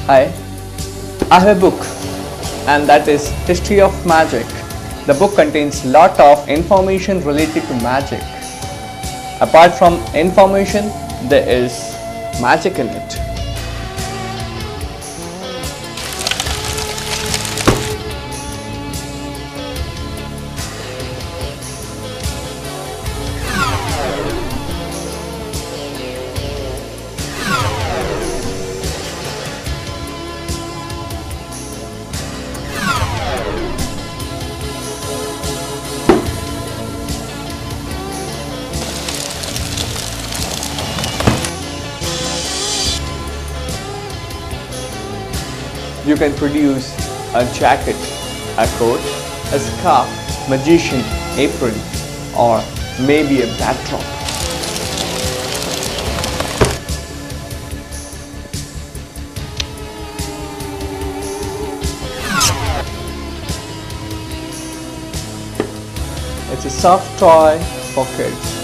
Hi, I have a book and that is History of Magic. The book contains lot of information related to magic. Apart from information, there is magic in it. You can produce a jacket, a coat, a scarf, magician, apron, or maybe a backdrop. It's a soft toy for kids.